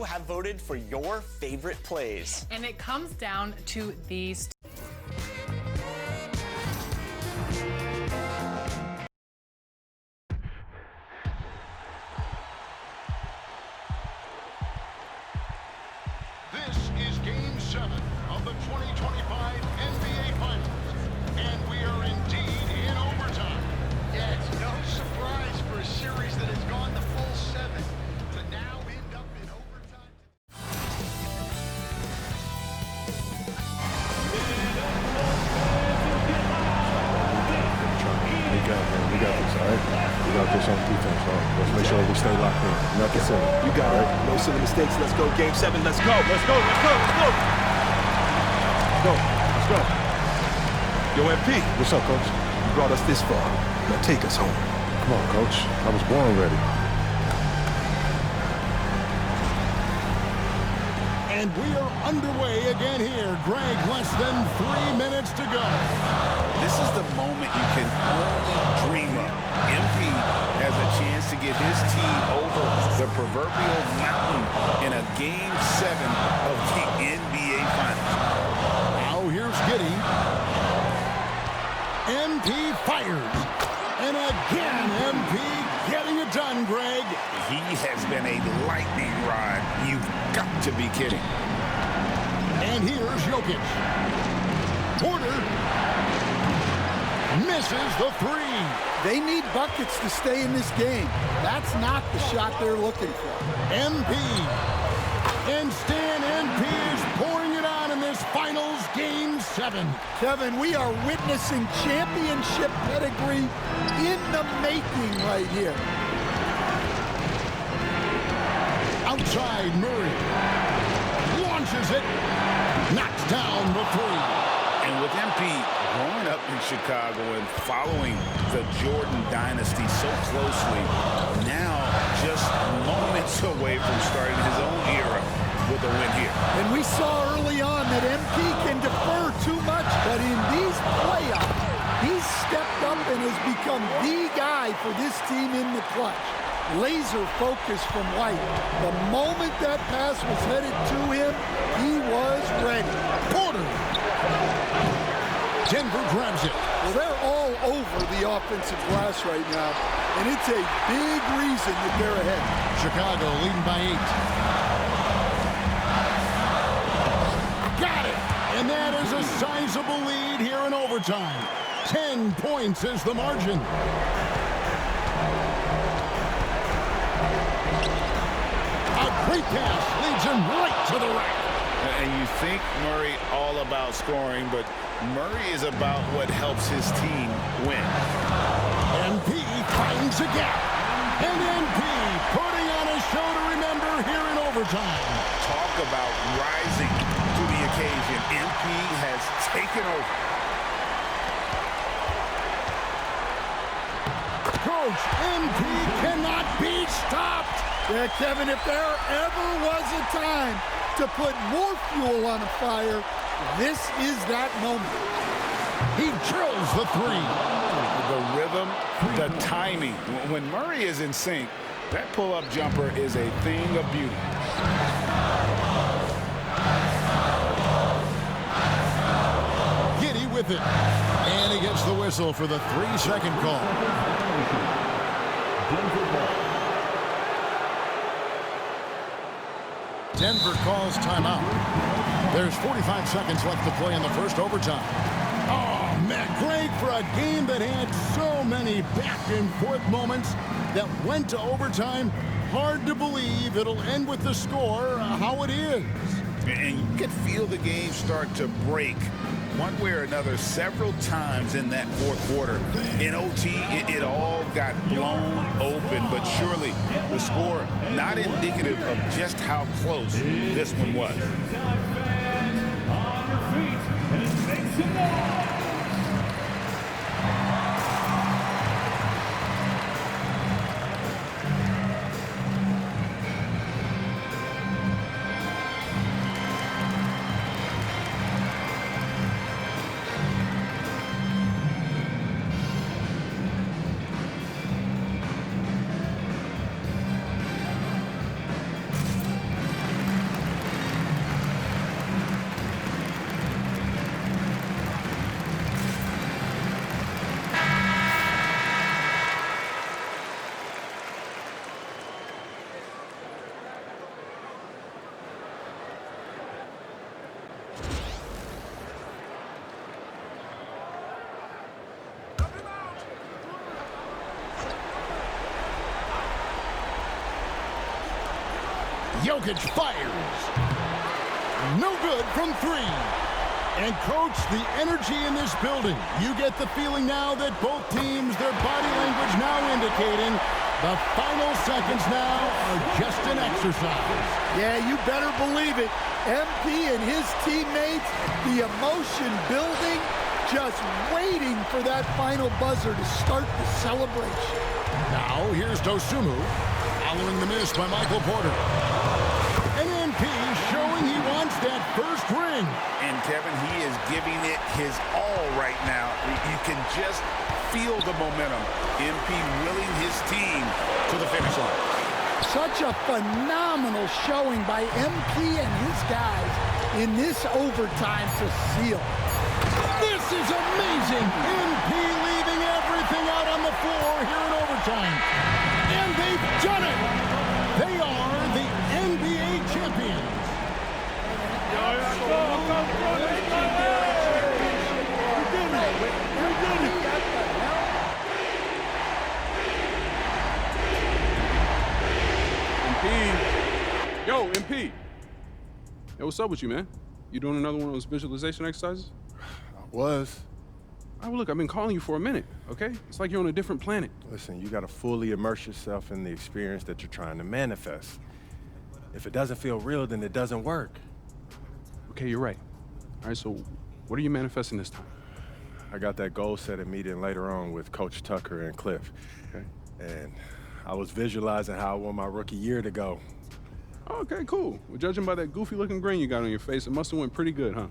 you have voted for your favorite plays. And it comes down to these. This is Game 7 of the 2025 NBA Finals, and we are indeed in overtime. Yeah, it's no surprise for a series that has gone the full 7 to now end up in overtime. We got this, all right? We got this on defense, all right? Let's make sure we stay locked in. Nothing silly. You got it. No silly mistakes. Let's go. Game 7. Let's go. Let's go. Let's go. Let's go. Let's go. Let's go. Yo, MP. What's up, Coach? You brought us this far. Now take us home. Come on, Coach. I was born ready. And we are underway again here. Greg, less than 3 minutes to go. This is the moment you can only dream of. MP has a chance to get his team over the proverbial mountain in a Game 7 of the NBA Finals. Now here's Giddey. MP fires. And again, MP getting it done, Greg. He has been a lightning rod. You've got to be kidding. And here's Jokic. Porter misses the 3. They need buckets to stay in this game. That's not the shot they're looking for. MP. And Stan MP is pouring it on in this finals Game 7. Kevin, we are witnessing championship pedigree in the making right here. Outside, Murray launches it, knocks down the 3. And with MP growing up in Chicago and following the Jordan dynasty so closely, now just moments away from starting his own era with a win here. And we saw early on that MP can defer too much, but in these playoffs, he's stepped up and has become the guy for this team in the clutch. Laser focus from White. The moment that pass was headed to him, he was ready. Porter. Denver grabs it. Well, they're all over the offensive glass right now, and it's a big reason that they're ahead. Chicago leading by 8. Got it. And that is a sizable lead here in overtime. 10 points is the margin. A great pass leads him right to the rack. And you think Murray all about scoring, but Murray is about what helps his team win. MP finds a gap. And MP putting on a show to remember here in overtime. Talk about rising to the occasion. MP has taken over. Coach, MP cannot be stopped. Yeah, Kevin, if there ever was a time to put more fuel on a fire, this is that moment. He drills the 3. The rhythm, the timing. When Murray is in sync, that pull-up jumper is a thing of beauty. Giddey with it. And he gets the whistle for the 3-second call. Denver calls timeout. There's 45 seconds left to play in the first overtime. Oh, man, Greg, for a game that had so many back-and-forth moments that went to overtime, hard to believe it'll end with the score how it is. And you could feel the game start to break one way or another several times in that fourth quarter. In OT, it all got blown open, but surely the score not indicative of just how close this one was. Jokic fires. No good from three. And coach, the energy in this building. You get the feeling now that both teams, their body language now indicating the final seconds now are just an exercise. Yeah, you better believe it. MP and his teammates, the emotion building, just waiting for that final buzzer to start the celebration. Now, here's Dosunmu, following the miss by Michael Porter. And MP showing he wants that first ring. And Kevin, he is giving it his all right now. You can just feel the momentum. MP willing his team to the finish line. Such a phenomenal showing by MP and his guys in this overtime to seal. This is amazing. MP leaving everything out on the floor here in overtime. And they've done it. They are the NBA champions. Yo, MP. Yo, what's up with you, man? You doing another one of those visualization exercises? Was. Oh, well, look, I've been calling you for a minute, okay? It's like you're on a different planet. Listen, you gotta fully immerse yourself in the experience that you're trying to manifest. If it doesn't feel real, then it doesn't work. Okay, you're right. All right, so what are you manifesting this time? I got that goal-setting meeting later on with Coach Tucker and Cliff. Okay. And I was visualizing how I want my rookie year to go. Okay, cool. Well, judging by that goofy-looking grin you got on your face, it must have went pretty good, huh?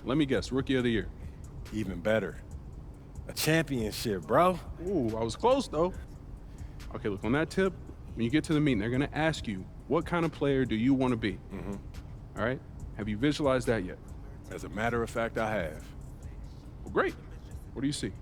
Let me guess, Rookie of the Year. Even better. A championship, bro. Ooh, I was close, though. Okay, look, on that tip, when you get to the meeting, they're going to ask you, what kind of player do you want to be? Mm-hmm. All right? Have you visualized that yet? As a matter of fact, I have. Well, great. What do you see?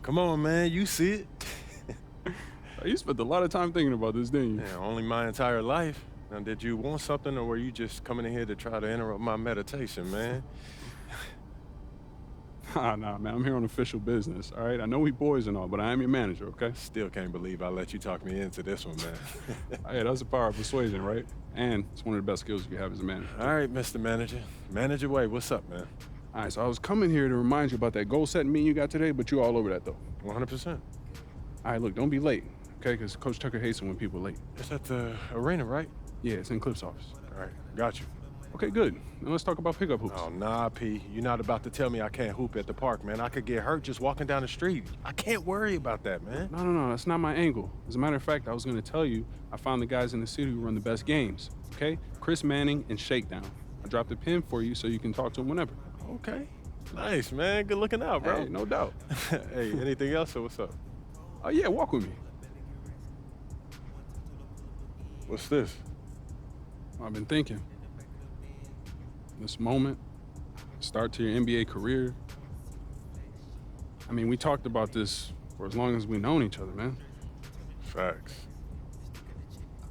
Come on, man, you see it. You spent a lot of time thinking about this, didn't you? Yeah, only my entire life. Now, did you want something, or were you just coming in here to try to interrupt my meditation, man? Nah, man, I'm here on official business, all right? I know we boys and all, but I am your manager, okay? Still can't believe I let you talk me into this one, man. Hey, that's the power of persuasion, right? And it's one of the best skills you have as a manager. All right, Mr. Manager. Manager Way, what's up, man? All right, so I was coming here to remind you about that goal-setting meeting you got today, but you're all over that, though. 100%. All right, look, don't be late, okay? Because Coach Tucker hates it when people are late. It's at the arena, right? Yeah, it's in Cliff's office. All right, got you. Okay, good. Now let's talk about pickup hoops. Oh, nah, P. You're not about to tell me I can't hoop at the park, man. I could get hurt just walking down the street. I can't worry about that, man. No, that's not my angle. As a matter of fact, I was going to tell you I found the guys in the city who run the best games, okay? Chris Manning and Shakedown. I dropped a pin for you so you can talk to them whenever. Okay. Nice, man. Good looking out, bro. Hey, no doubt. Hey, anything else or what's up? Oh, yeah, walk with me. What's this? I've been thinking. This moment, start to your NBA career. I mean, we talked about this for as long as we've known each other, man. Facts.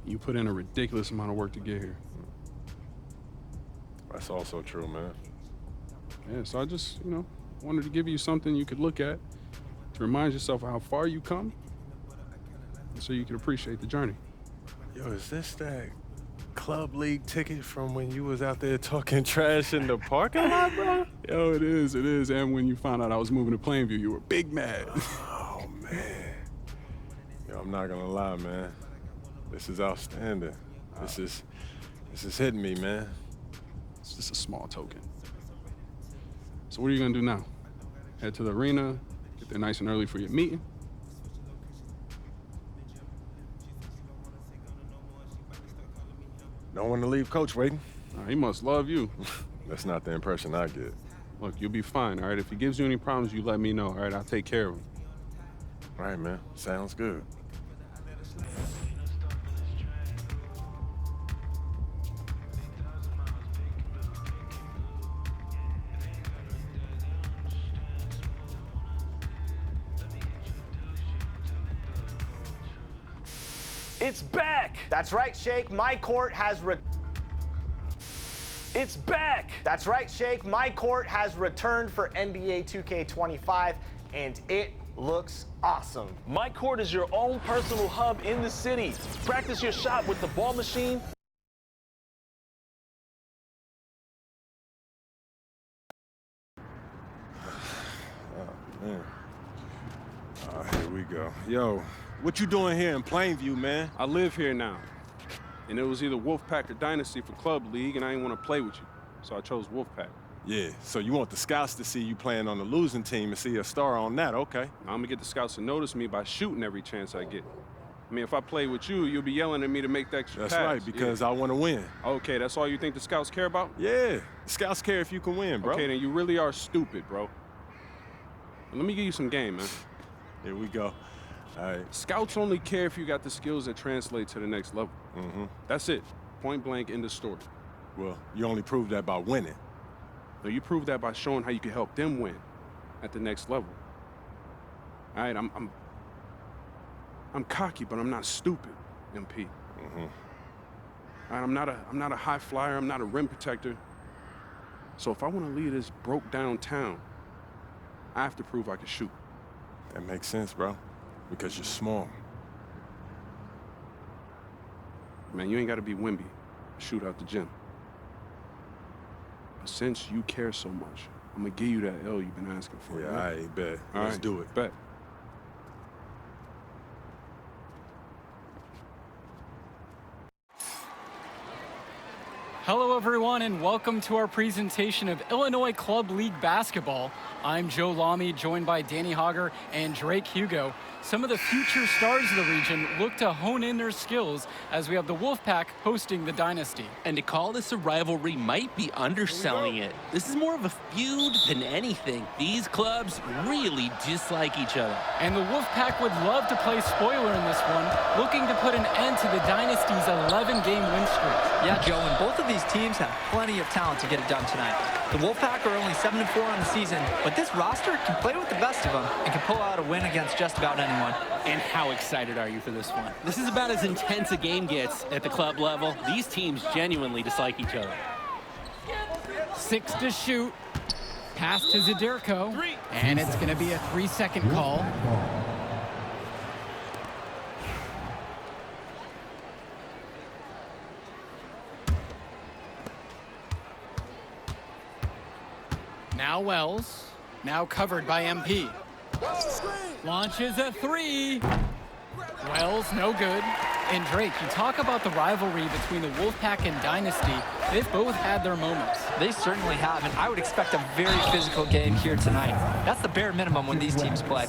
You put in a ridiculous amount of work to get here. That's also true, man. Yeah, so I just, wanted to give you something you could look at to remind yourself of how far you come so you can appreciate the journey. Yo, is this that club league ticket from when you was out there talking trash in the parking lot, bro? Yo, it is. And when you found out I was moving to Plainview, you were big mad. Oh, man. Yo, I'm not gonna lie, man. This is outstanding. This is hitting me, man. It's just a small token. So what are you gonna do now? Head to the arena, get there nice and early for your meeting? Don't want to leave Coach waiting. He must love you. That's not the impression I get. Look, you'll be fine, all right? If he gives you any problems, you let me know, all right? I'll take care of him. All right, man. Sounds good. It's back! That's right, Shake. My court has It's back! That's right, Shake. My court has returned for NBA 2K25, and it looks awesome. My court is your own personal hub in the city. Practice your shot with the ball machine. Oh, man. Here we go. Yo, what you doing here in Plainview, man? I live here now. And it was either Wolfpack or Dynasty for Club League, and I didn't want to play with you. So I chose Wolfpack. Yeah, so you want the scouts to see you playing on the losing team and see a star on that, okay. Now, I'm gonna get the scouts to notice me by shooting every chance I get. I mean, if I play with you, you'll be yelling at me to make the extra pass. That's right, because I want to win. Okay, that's all you think the scouts care about? Yeah, the scouts care if you can win, bro. Okay, then you really are stupid, bro. Let me give you some game, man. Here we go. All right. Scouts only care if you got the skills that translate to the next level. Mm-hmm. That's it. Point blank, end of story. Well, you only prove that by winning. No, you prove that by showing how you can help them win at the next level. All right, I'm cocky, but I'm not stupid, MP. Mm-hmm. All right, I'm not a high flyer. I'm not a rim protector. So if I want to lead this broke down town, I have to prove I can shoot. That makes sense, bro. Because you're small. Man, you ain't got to be Wimby. Shoot out the gym. But since you care so much, I'm going to give you that L you've been asking for. Yeah, right? all right, bet. All Let's right, do it. Bet. Hello, everyone, and welcome to our presentation of Illinois Club League Basketball. I'm Joe Lamy, joined by Danny Hogger and Drake Hugo. Some of the future stars of the region look to hone in their skills as we have the Wolfpack hosting the Dynasty. And to call this a rivalry might be underselling it. This is more of a feud than anything. These clubs really dislike each other. And the Wolfpack would love to play spoiler in this one, looking to put an end to the Dynasty's 11-game win streak. Yeah, Joe, and both of these teams have plenty of talent to get it done tonight. The Wolfpack are only 7-4 on the season, but this roster can play with the best of them and can pull out a win against just about anyone. And how excited are you for this one? This is about as intense a game gets at the club level. These teams genuinely dislike each other. 6 to shoot. Pass to Zadirko. And it's going to be a 3-second call. Now Wells, now covered by MP. Launches a 3. Wells, no good. And Drake, you talk about the rivalry between the Wolfpack and Dynasty. They've both had their moments. They certainly have, and I would expect a very physical game here tonight. That's the bare minimum when these teams play.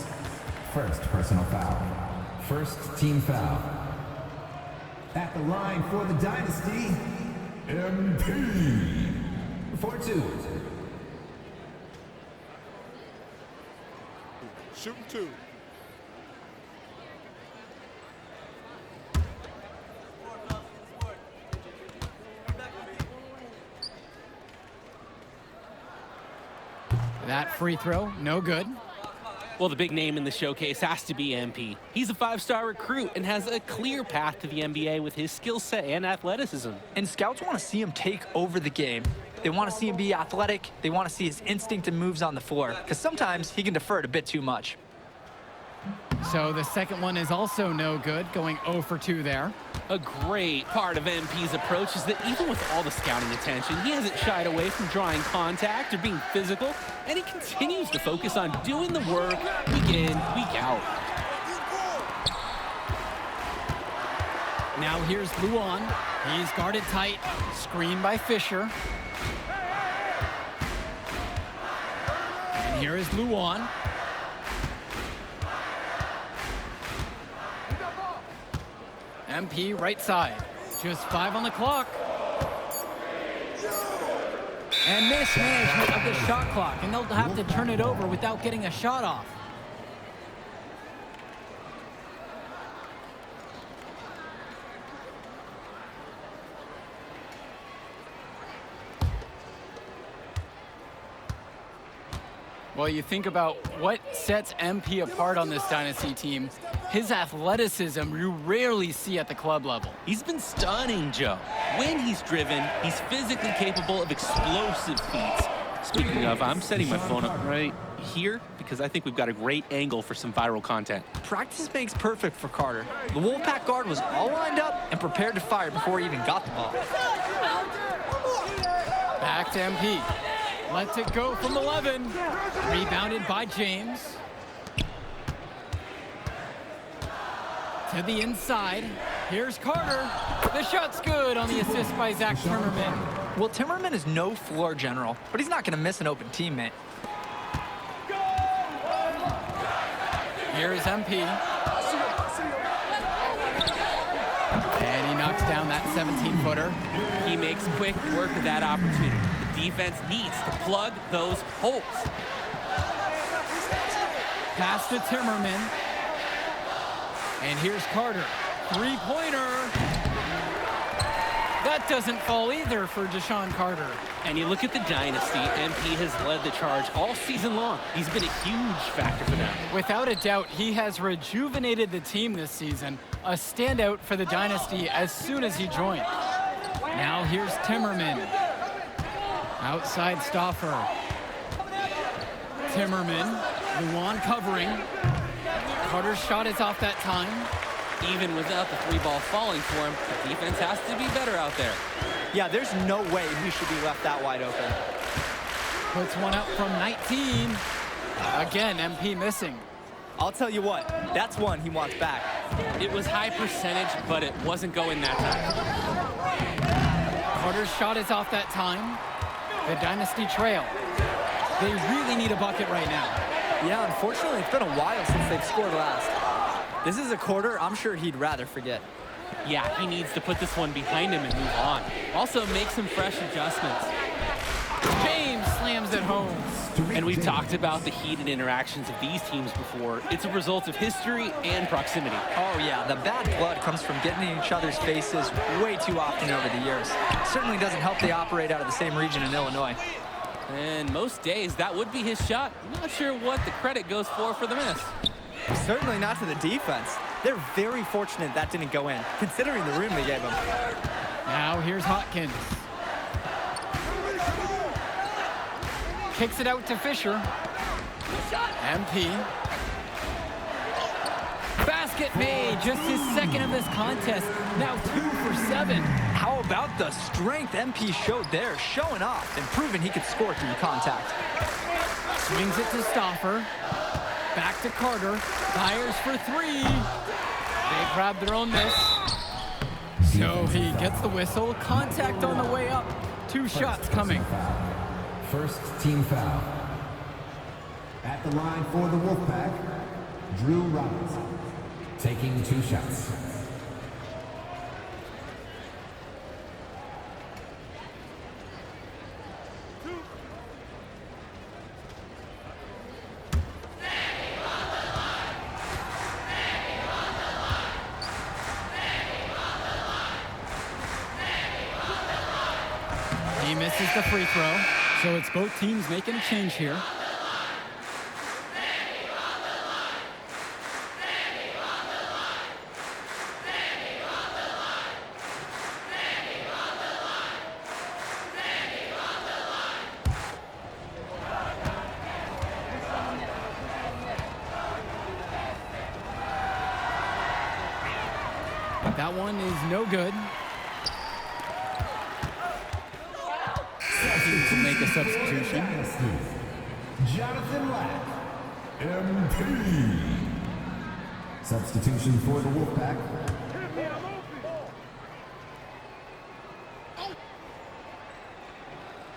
First personal foul. First team foul. At the line for the Dynasty, MP. For 2. Shooting 2. That free throw, no good. Well, the big name in the showcase has to be MP. He's a 5-star recruit and has a clear path to the NBA with his skill set and athleticism. And scouts want to see him take over the game. They want to see him be athletic. They want to see his instinct and moves on the floor, because sometimes he can defer it a bit too much. So the second one is also no good, going 0 for 2 there. A great part of MP's approach is that even with all the scouting attention, he hasn't shied away from drawing contact or being physical, and he continues to focus on doing the work week in, week out. Now here's Luan. He's guarded tight, screened by Fisher. And here is Luan. MP right side. Just 5 on the clock. And mismanagement of the shot clock, and they'll have to turn it over without getting a shot off. Well, you think about what sets MP apart on this Dynasty team. His athleticism you rarely see at the club level. He's been stunning, Joe. When he's driven, he's physically capable of explosive feats. Speaking of, I'm setting my phone up right here because I think we've got a great angle for some viral content. Practice makes perfect for Carter. The Wolfpack guard was all lined up and prepared to fire before he even got the ball. Back to MP. Lets it go from 11. Rebounded by James. To the inside. Here's Carter. The shot's good on the assist by Zach Timmerman. Well, Timmerman is no floor general, but he's not going to miss an open teammate. Here's MP. And he knocks down that 17-footer. He makes quick work of that opportunity. The defense needs to plug those holes. Pass to Timmerman. And here's Carter. Three-pointer. That doesn't fall either for Deshaun Carter. And you look at the Dynasty, MP has led the charge all season long. He's been a huge factor for them. Without a doubt, he has rejuvenated the team this season. A standout for the Dynasty as soon as he joined. Now here's Timmerman. Outside Stauffer. Timmerman. Luan covering. Carter's shot is off that time. Even without the 3-ball falling for him, the defense has to be better out there. Yeah, there's no way he should be left that wide open. Puts one up from 19. Again, MP missing. I'll tell you what, that's one he wants back. It was high percentage, but it wasn't going that time. Carter's shot is off that time. The Dynasty trail. They really need a bucket right now. Yeah, unfortunately, it's been a while since they've scored last. This is a quarter I'm sure he'd rather forget. Yeah, he needs to put this one behind him and move on. Also, make some fresh adjustments. James slams it home. And we've talked about the heated interactions of these teams before. It's a result of history and proximity. Oh, yeah, the bad blood comes from getting in each other's faces way too often over the years. It certainly doesn't help they operate out of the same region in Illinois. And most days, that would be his shot. I'm not sure what the credit goes for the miss. Certainly not to the defense. They're very fortunate that didn't go in, considering the room they gave him. Now here's Hotkins. Kicks it out to Fisher. MP. Basket made, just his second of this contest. Now 2 for 7. How about the strength MP showed there, showing off and proving he could score through contact. Swings it to Stauffer. Back to Carter. Fires for 3. They grab their own miss. So he gets the whistle. Contact on the way up. 2 shots coming. First team foul. At the line for the Wolfpack, Drew Robinson, taking 2 shots. He misses the free throw. So it's both teams making a change here. That one is no good. To make a substitution. Jonathan Lack, MP. Substitution for the Wolfpack.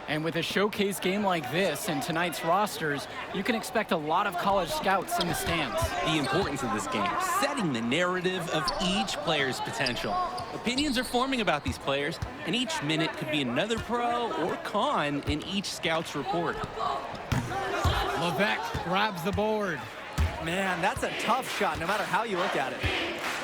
And with a showcase game like this in tonight's rosters, you can expect a lot of college scouts in the stands. The importance of this game, setting the narrative of each player's potential. Opinions are forming about these players, and each minute could be another pro or con in each scout's report. Levesque grabs the board. Man, that's a tough shot, no matter how you look at it.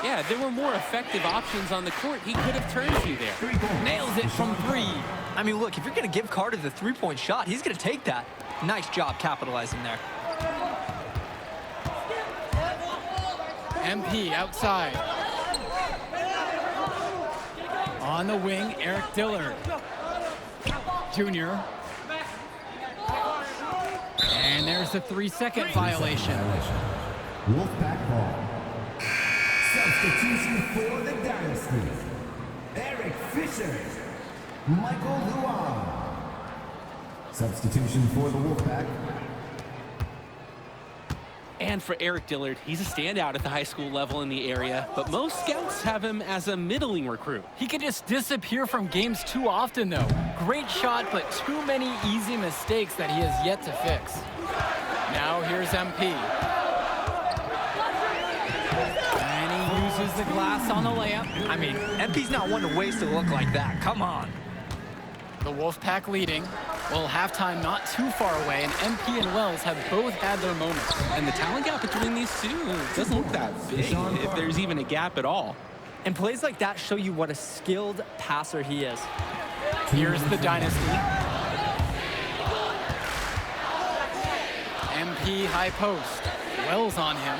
Yeah, there were more effective options on the court he could have turned to there. Nails it from 3. I mean, look, if you're going to give Carter the three-point shot, he's going to take that. Nice job capitalizing there. MP outside. On the wing, Eric Dillard. Junior. And there's the 3-second violation. Wolfpack ball. Substitution for the Dynasty. Eric Fisher. Michael Luan. Substitution for the Wolfpack. And for Eric Dillard, he's a standout at the high school level in the area, but most scouts have him as a middling recruit. He can just disappear from games too often, though. Great shot, but too many easy mistakes that he has yet to fix. Now here's MP. And he uses the glass on the layup. I mean, MP's not one to waste a look like that. Come on. The Wolfpack leading. Well, halftime not too far away, and MP and Wells have both had their moments. And the talent gap between these two doesn't look that big, if there's even a gap at all. And plays like that show you what a skilled passer he is. Here's the Dynasty. MP high post. Wells on him.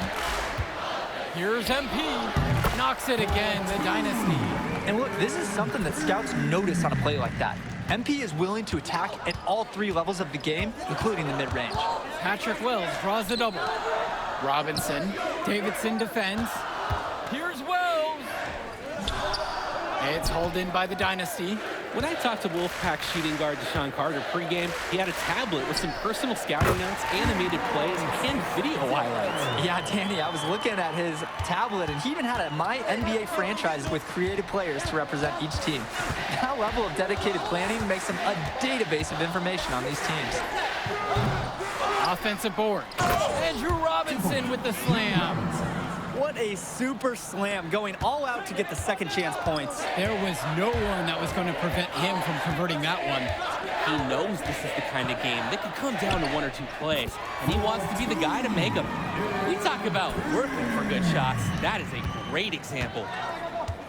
Here's MP. Knocks it again, the Dynasty. And look, this is something that scouts notice on a play like that. MP is willing to attack at all 3 levels of the game, including the mid-range. Patrick Wells draws the double. Robinson. Davidson defends. Here's Wells. It's hauled in by the Dynasty. When I talked to Wolfpack shooting guard Deshaun Carter pregame, he had a tablet with some personal scouting notes, animated plays, and video highlights. Yeah, Danny, I was looking at his tablet, and he even had a My NBA franchise with creative players to represent each team. That level of dedicated planning makes him a database of information on these teams. Offensive board. Andrew Robinson with the slam. What a super slam, going all out to get the second chance points. There was no one that was going to prevent him from converting that one. He knows this is the kind of game that could come down to 1 or 2 plays, and he wants to be the guy to make them. We talk about working for good shots. That is a great example.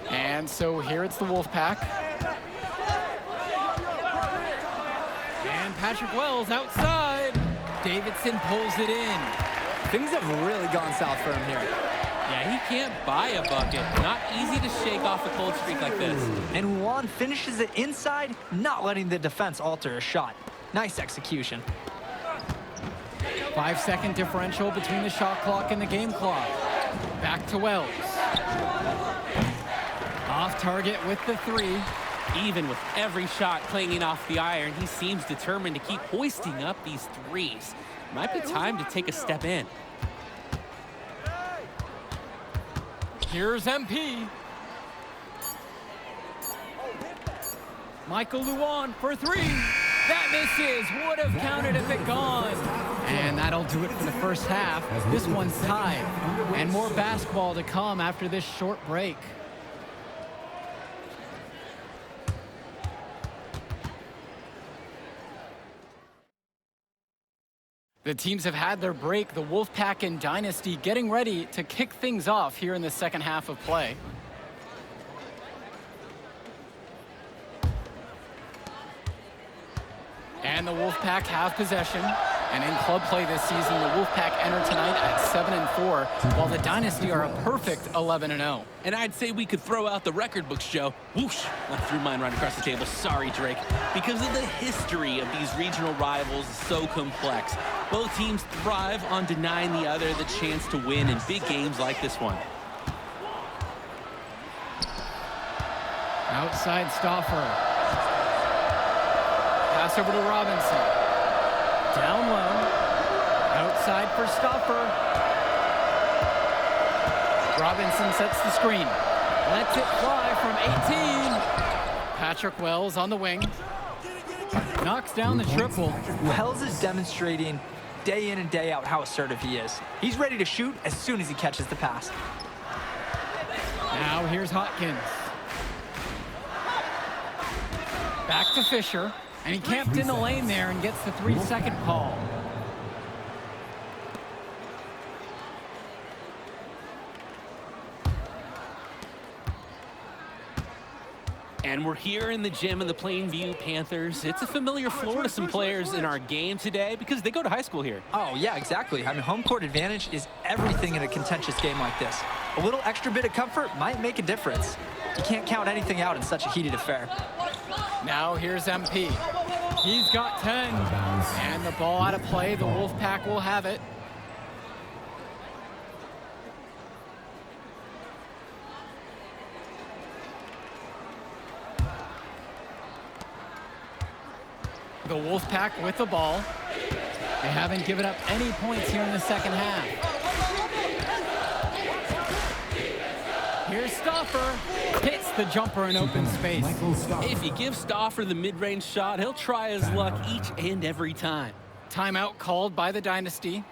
And so here it's the Wolfpack. And Patrick Wells outside. Davidson pulls it in. Things have really gone south for him here. Yeah, he can't buy a bucket. Not easy to shake off a cold streak like this. And Juan finishes it inside, not letting the defense alter a shot. Nice execution. 5-second differential between the shot clock and the game clock. Back to Wells. Off target with the 3. Even with every shot clanging off the iron, he seems determined to keep hoisting up these threes. Might be time to take a step in. Here's MP. Michael Luan for 3. That misses. Would have counted if it gone. And that'll do it for the first half. This one's tied. And more basketball to come after this short break. The teams have had their break. The Wolfpack and Dynasty getting ready to kick things off here in the second half of play. And the Wolfpack have possession. And in club play this season, the Wolfpack enter tonight at 7-4, while the Dynasty are a perfect 11-0. And I'd say we could throw out the record books, Joe. Whoosh! I threw mine right across the table. Sorry, Drake. Because of the history of these regional rivals is so complex. Both teams thrive on denying the other the chance to win in big games like this one. Outside Stauffer. Pass over to Robinson. Down low. Outside for Stauffer. Robinson sets the screen. Lets it fly from 18. Patrick Wells on the wing. Knocks down the triple. Wells is demonstrating day in and day out how assertive he is. He's ready to shoot as soon as he catches the pass. Now here's Hopkins. Back to Fisher, and he camped in the lane there and gets the 3-second call. And we're here in the gym of the Plainview Panthers. It's a familiar floor to some players in our game today because they go to high school here. Oh, yeah, exactly. I mean, home court advantage is everything in a contentious game like this. A little extra bit of comfort might make a difference. You can't count anything out in such a heated affair. Now here's MP. He's got 10. And the ball out of play. The Wolfpack will have it. The Wolfpack with the ball. They haven't given up any points here in the second half. Here's Stauffer. Hits the jumper in open space. If you give Stauffer the mid-range shot, he'll try his luck each and every time. Timeout called by the Dynasty.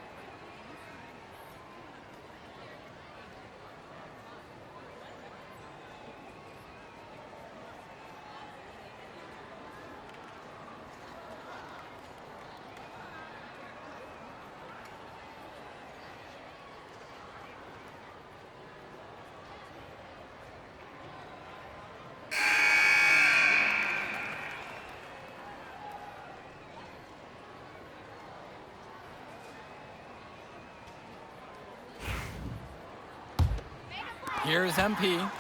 Here's MP.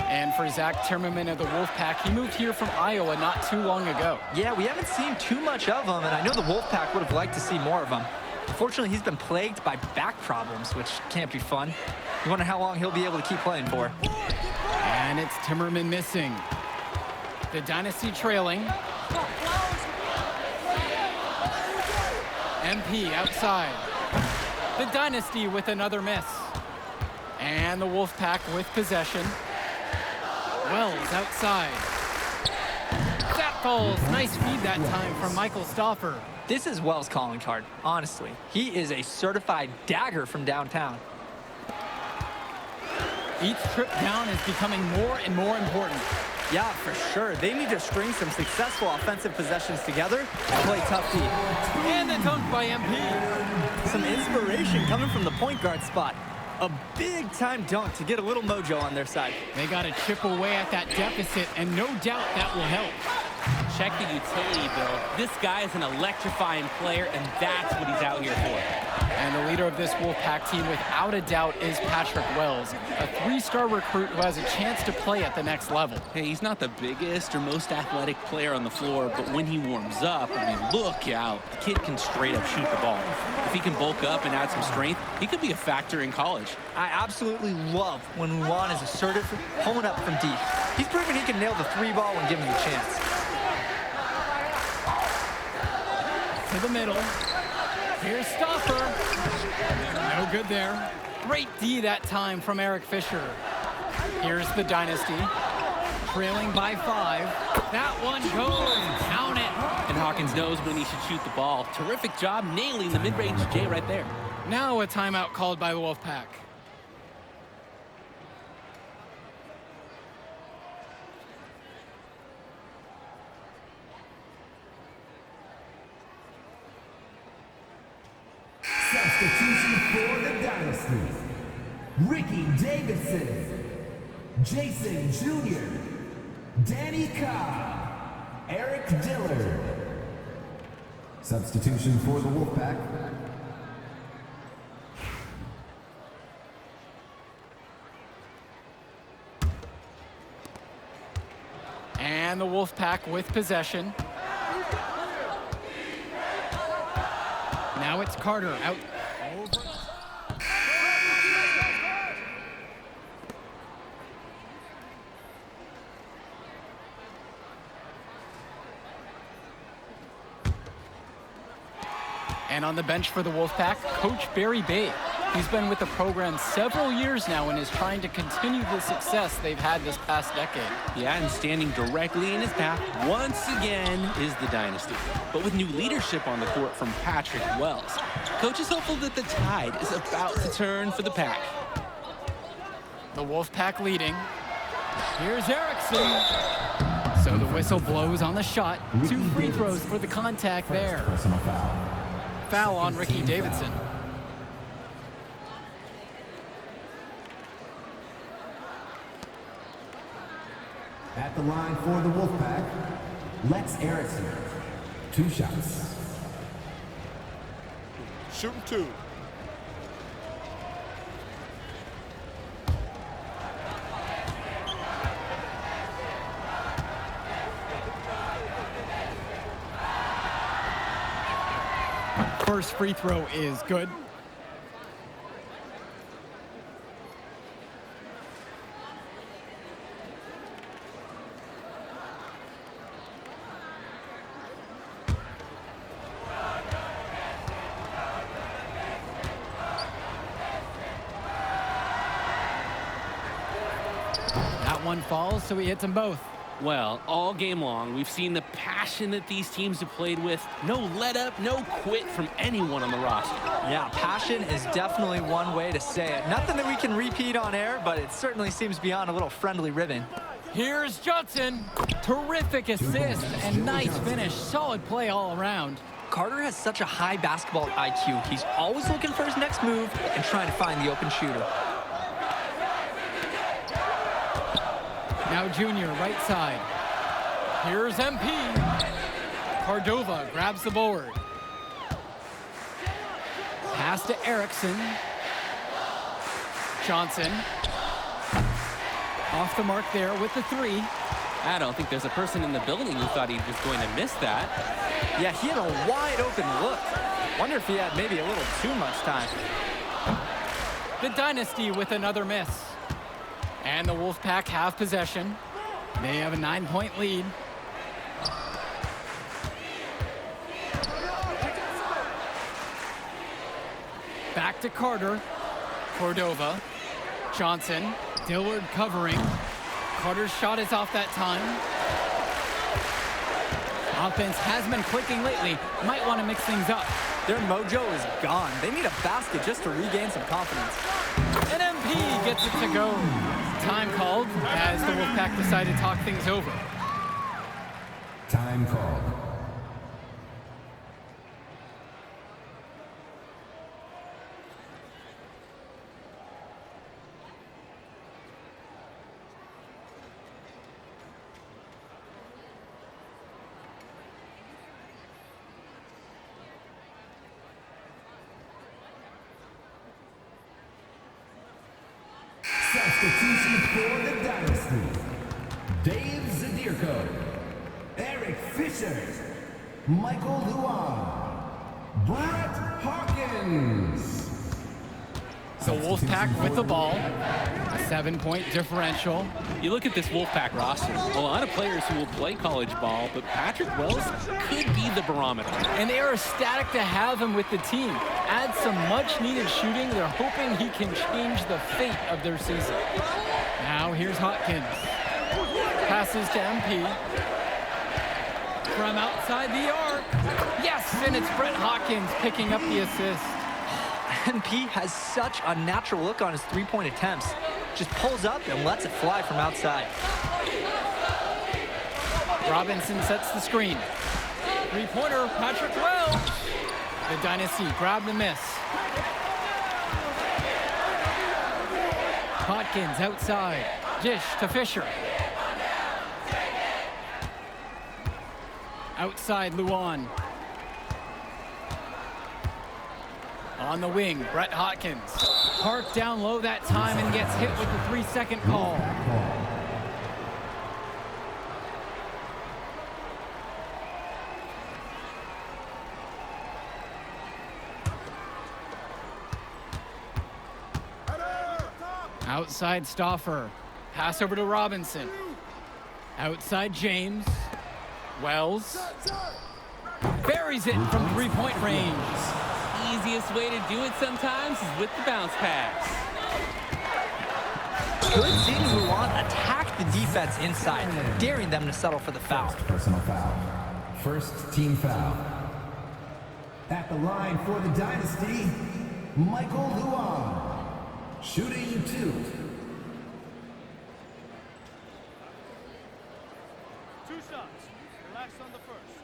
And for Zach Timmerman of the Wolfpack, he moved here from Iowa not too long ago. Yeah, we haven't seen too much of him, and I know the Wolfpack would have liked to see more of him. Unfortunately, he's been plagued by back problems, which can't be fun. You wonder how long he'll be able to keep playing for. And it's Timmerman missing. The Dynasty trailing. MP outside. The Dynasty with another miss. And the Wolfpack with possession. Wells outside. That falls. Nice feed that time from Michael Stauffer. This is Wells' calling card, honestly. He is a certified dagger from downtown. Each trip down is becoming more and more important. Yeah, for sure. They need to string some successful offensive possessions together and play tough D. And the dunk by MP. Some inspiration coming from the point guard spot. A big-time dunk to get a little mojo on their side. They got to chip away at that deficit, and no doubt that will help. Check the utility, Bill. This guy is an electrifying player, and that's what he's out here for. And the leader of this Wolfpack team, without a doubt, is Patrick Wells, a 3-star recruit who has a chance to play at the next level. Hey, he's not the biggest or most athletic player on the floor, but when he warms up, I mean, look out. The kid can straight up shoot the ball. If he can bulk up and add some strength, he could be a factor in college. I absolutely love when Luan is assertive, pulling up from deep. He's proven he can nail the 3-ball when given the chance. To the middle. Here's Stauffer. No good there. Great D that time from Eric Fisher. Here's the Dynasty. Trailing by 5. That one goes. Count it. And Hawkins knows when he should shoot the ball. Terrific job nailing the mid-range J right there. Now a timeout called by the Wolfpack. Substitution for the Dynasty. Ricky Davidson. Jason Jr. Danny Cobb. Eric Dillard. Substitution for the Wolfpack. And the Wolfpack with possession. Now it's Carter out. And on the bench for the Wolfpack, Coach Barry Bay. He's been with the program several years now and is trying to continue the success they've had this past decade. Yeah, and standing directly in his path once again is the dynasty. But with new leadership on the court from Patrick Wells, Coach is hopeful that the tide is about to turn for the Pack. The Wolfpack leading. Here's Erickson. So the whistle blows on the shot. 2 free throws for the contact there. Foul on Ricky Davidson. At the line for the Wolfpack, Lex Erickson. 2 shots. Shooting 2. First free throw is good. That one falls, so he hits them both. Well, all game long, we've seen the passion that these teams have played with. No let up, no quit from anyone on the roster. Yeah, passion is definitely one way to say it. Nothing that we can repeat on air, but it certainly seems beyond a little friendly ribbon. Here's Johnson. Terrific assist and nice finish. Solid play all around. Carter has such a high basketball IQ. He's always looking for his next move and trying to find the open shooter. Now Junior, right side. Here's MP. Cordova grabs the board. Pass to Erickson. Johnson. Off the mark there with the 3. I don't think there's a person in the building who thought he was going to miss that. Yeah, he had a wide open look. Wonder if he had maybe a little too much time. The Dynasty with another miss. And the Wolfpack have possession. They have a 9-point lead. Back to Carter. Cordova. Johnson. Dillard covering. Carter's shot is off that time. Offense has been clicking lately. Might want to mix things up. Their mojo is gone. They need a basket just to regain some confidence. And MP gets it to go. Time called as the Wolfpack decide to talk things over. Time called. Substitution for the Dynasty. Dave Zadirko. Eric Fisher. Michael Luan. Brett Hawkins. The Wolfpack with the ball. A 7-point differential. You look at this Wolfpack roster, a lot of players who will play college ball, but Patrick Wells could be the barometer. And they are ecstatic to have him with the team. Add some much-needed shooting. They're hoping he can change the fate of their season. Now here's Hawkins. Passes to MP. From outside the arc. Yes, and it's Brett Hawkins picking up the assist. MP has such a natural look on his 3-point attempts. Just pulls up and lets it fly from outside. Robinson sets the screen. 3-pointer, Patrick Wells. The Dynasty grab the miss. Hawkins outside. Dish to Fisher. Outside Luan. On the wing, Brett Hawkins. Park down low that time and gets hit with the 3-second call. Outside Stauffer. Pass over to Robinson. Outside James. Wells. Buries it from three-point range. Easiest way to do it sometimes is with the bounce pass. Good seeing Luan attack the defense inside, daring them to settle for the foul. Personal foul. First team foul. At the line for the Dynasty, Michael Luan. Shooting 2. 2 shots. Relax on the first.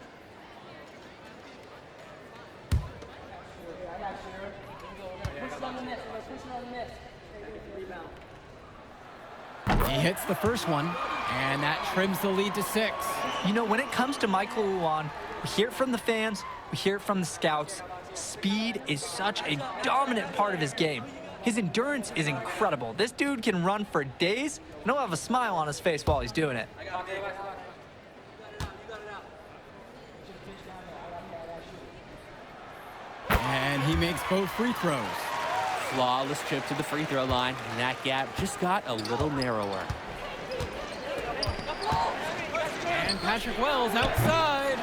He hits the first one, and that trims the lead to 6. You know, when it comes to Michael Luan, we hear it from the fans, we hear it from the scouts. Speed is such a dominant part of his game. His endurance is incredible. This dude can run for days, and he'll have a smile on his face while he's doing it. And he makes both free throws. Flawless trip to the free throw line, and that gap just got a little narrower. And Patrick Wells outside.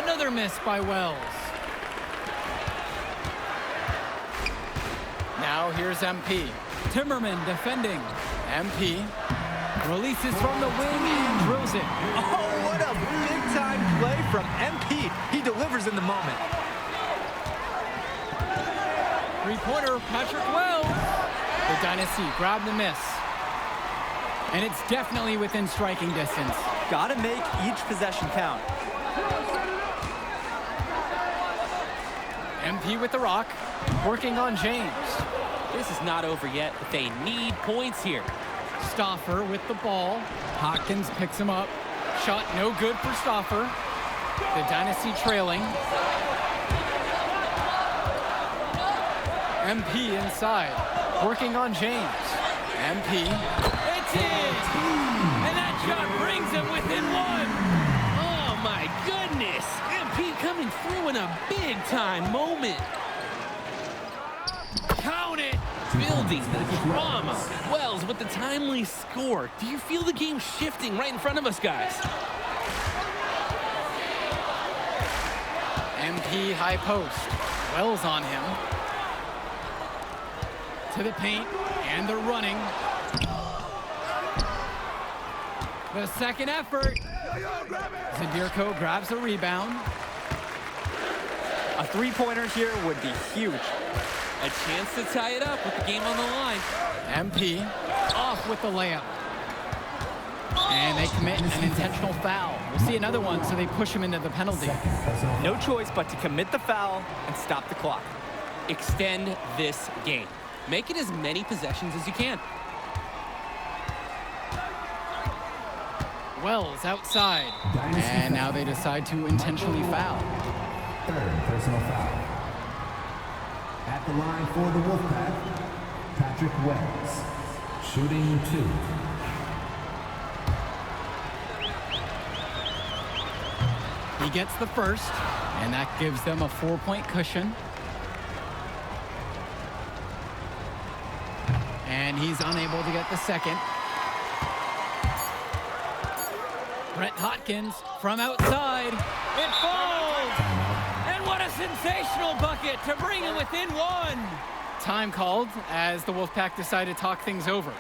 Another miss by Wells. Now here's MP. Timmerman defending. MP releases from the wing and drills it. Oh, what a big-time play from MP. He delivers in the moment. Three-pointer, Patrick Wells. The Dynasty grab the miss. And it's definitely within striking distance. Gotta make each possession count. MP with the rock, working on James. This is not over yet, but they need points here. Stauffer with the ball. Hopkins picks him up. Shot no good for Stauffer. The Dynasty trailing. MP inside, working on James. MP, it's in! And that shot brings them within 1. Oh my goodness! MP coming through in a big-time moment. Count it! Building the drama. Wells with the timely score. Do you feel the game shifting right in front of us, guys? MP high post. Wells on him. To the paint, and they're running. The second effort. Zadirko grabs a rebound. A three-pointer here would be huge. A chance to tie it up with the game on the line. MP off with the layup. And they commit an intentional foul. We'll see another one, so they push him into the penalty. No choice but to commit the foul and stop the clock. Extend this game. Make it as many possessions as you can. Wells outside. And now they decide to intentionally foul. Third personal foul. At the line for the Wolfpack, Patrick Wells. Shooting 2. He gets the first, and that gives them a 4-point cushion. And he's unable to get the second. Brett Hopkins from outside. It falls! And what a sensational bucket to bring him within 1. Time called as the Wolfpack decide to talk things over.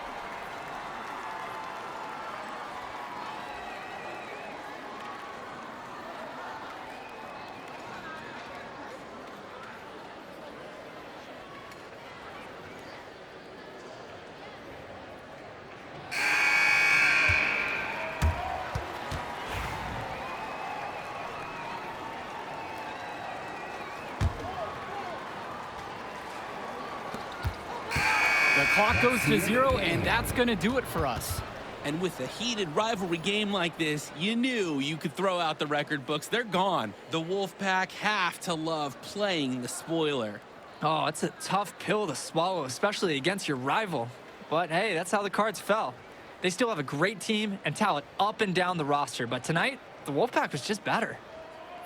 The clock goes to 0, and that's going to do it for us. And with a heated rivalry game like this, you knew you could throw out the record books. They're gone. The Wolfpack have to love playing the spoiler. Oh, it's a tough pill to swallow, especially against your rival. But hey, that's how the cards fell. They still have a great team and talent up and down the roster, but tonight, the Wolfpack was just better.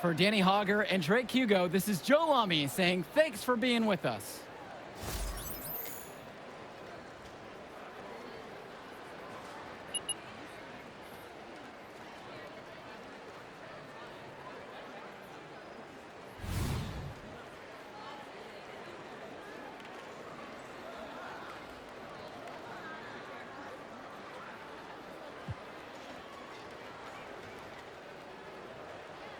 For Danny Hogger and Drake Hugo, this is Joe Lamy saying thanks for being with us.